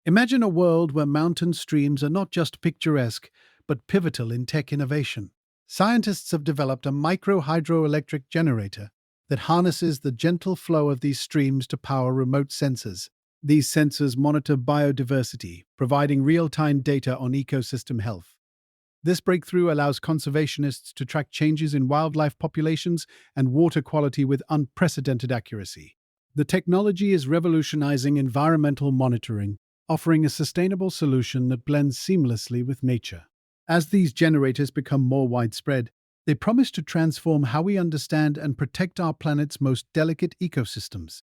Imagine a world where mountain streams are not just picturesque, but pivotal in tech innovation. Scientists have developed a micro hydroelectric generator that harnesses the gentle flow of these streams to power remote sensors. These sensors monitor biodiversity, providing real time data on ecosystem health. This breakthrough allows conservationists to track changes in wildlife populations and water quality with unprecedented accuracy. The technology is revolutionizing environmental monitoring, offering a sustainable solution that blends seamlessly with nature. As these generators become more widespread, they promise to transform how we understand and protect our planet's most delicate ecosystems.